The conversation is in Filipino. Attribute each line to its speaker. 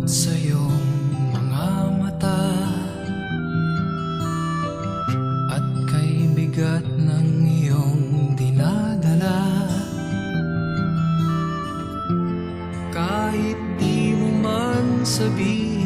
Speaker 1: sa iyong mga mata at kay bigat ng iyong dinadala. Kahit di mo man sabihin